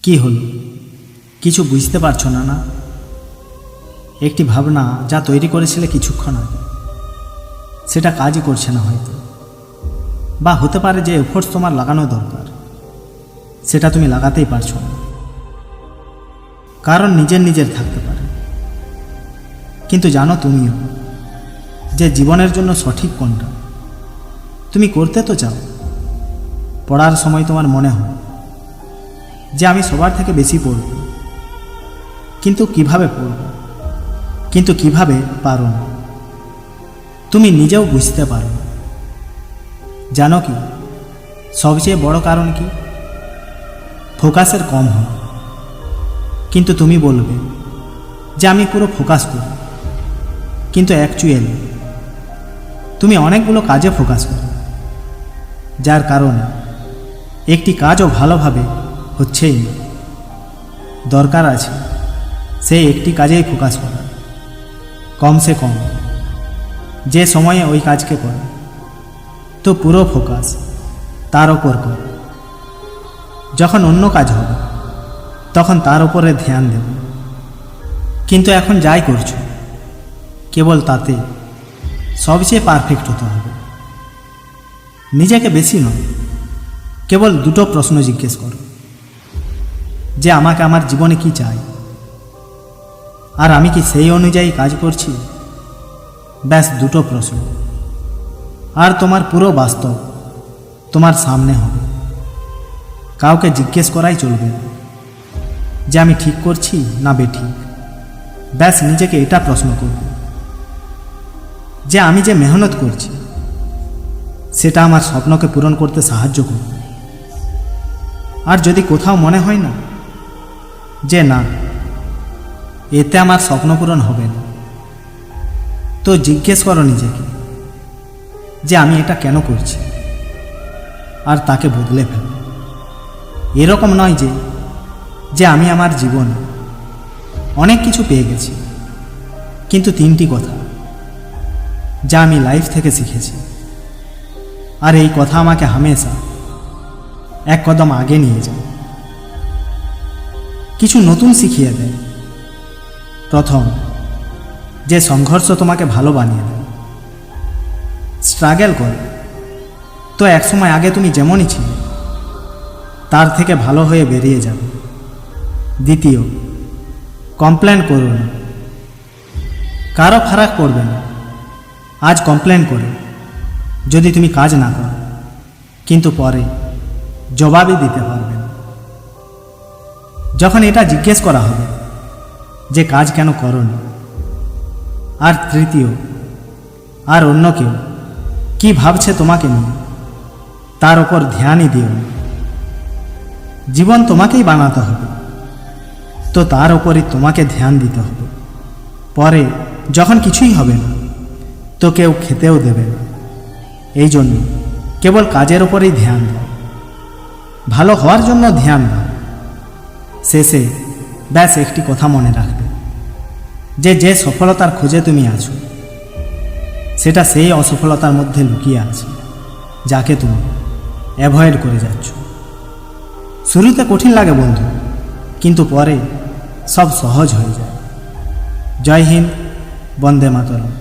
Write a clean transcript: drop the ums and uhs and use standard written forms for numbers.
কি হলো? কিছু বুঝতে পারছো না? না, একটি ভাবনা যা তৈরি করেছিলে কিছুক্ষণ আগে, সেটা কাজই করছে না হয়তো, বা হতে পারে যে এফোর্টস তোমার লাগানো দরকার সেটা তুমি লাগাতেই পারছো না। কারণ নিজের থাকতে পারে, কিন্তু জানো তুমিও যে জীবনের জন্য সঠিক কোনটা। তুমি করতে তো চাও, পড়ার সময় তোমার মনে হয় যে আমি সবার থেকে বেশি পড়ব, কিন্তু কিভাবে পড়ব, কিন্তু কিভাবে পারো না। তুমি নিজেও বুঝতে পারো না। জানো কি সবচেয়ে বড় কারণ কি? ফোকাসের কম হয়। কিন্তু তুমি বলবে যে আমি পুরো ফোকাস করি, কিন্তু অ্যাকচুয়ালি তুমি অনেকগুলো কাজে ফোকাস করো, যার কারণে একটি কাজও ভালোভাবে হচ্ছেই না। দরকার আছে সেই একটি কাজেই ফোকাস করা, কমসে কম যে সময়ে ওই কাজকে করো তো পুরো ফোকাস তার ওপর করো। যখন অন্য কাজ হবে তখন তার উপরে ধ্যান দেব, কিন্তু এখন যাই করছো কেবল তাতে সবচেয়ে পারফেক্ট হতে হবে। নিজেকে বেশি নয়, কেবল দুটো প্রশ্ন জিজ্ঞেস করো যে আমাকে আমার জীবনে কি চাই, আর আমি কি সেই অনুযায়ী কাজ করছি। ব্যাস দুটো প্রশ্ন, আর তোমার পুরো বাস্তব তোমার সামনে হবে। কাউকে জিজ্ঞেস করাই চলবে না যে আমি ঠিক করছি না বেঠিক। ব্যাস নিজেকে এটা প্রশ্ন করবে যে আমি যে মেহনত করছি সেটা আমার স্বপ্নকে পূরণ করতে সাহায্য করবে। আর যদি কোথাও মনে হয় না যে না, এতে আমার স্বপ্ন পূরণ হবে না, তো জিজ্ঞেস করো নিজেকে যে আমি এটা কেন করছি, আর তাকে বদলে ফেলো। এরকম নয় যে আমি আমার জীবনে অনেক কিছু পেয়ে গেছি, কিন্তু তিনটি কথা যা আমি লাইফ থেকে শিখেছি, আর এই কথা আমাকে হামেশা এক কদম আগে নিয়ে যায়, কিছু নতুন শিখিয়ে দেয়। প্রথম, যে সংঘর্ষ তোমাকে ভালো বানিয়ে দেয়। স্ট্রাগল করো তো একসময় আগে তুমি যেমনই ছিলে তার থেকে ভালো হয়ে বেরিয়ে যাবে। দ্বিতীয়, কমপ্লেন করো না, কারো ফারাক পড়বে না। আজ কমপ্লেন করে যদি তুমি কাজ না করো, কিন্তু পরে জবাবই দিতে পারবে না যখন এটা জিজ্ঞেস করা হবে যে কাজ কেন করোনি। আর তৃতীয়, আর অন্য কেউ কি ভাবছে তোমাকে নিয়ে তার ওপর ধ্যানই দিও না। জীবন তোমাকেই বানাতে হবে, তো তার ওপরই তোমাকে ধ্যান দিতে হবে। পরে যখন কিছুই হবে না তো কেউ খেতেও দেবে না। এই জন্য কেবল কাজের ওপরেই ধ্যান দাও, ভালো হওয়ার জন্য ধ্যান দাও। শেষে ব্যাস একটি কথা মনে রাখবে যে সফলতার খোঁজে তুমি আছো সেটা সেই অসফলতার মধ্যে লুকিয়ে আছে যাকে তুমি অ্যাভয়েড করে যাচ্ছ। শুরুতে কঠিন লাগে বন্ধু, কিন্তু পরে সব সহজ হয়ে যায়। জয় হিন্দ, বন্দে মাতরম।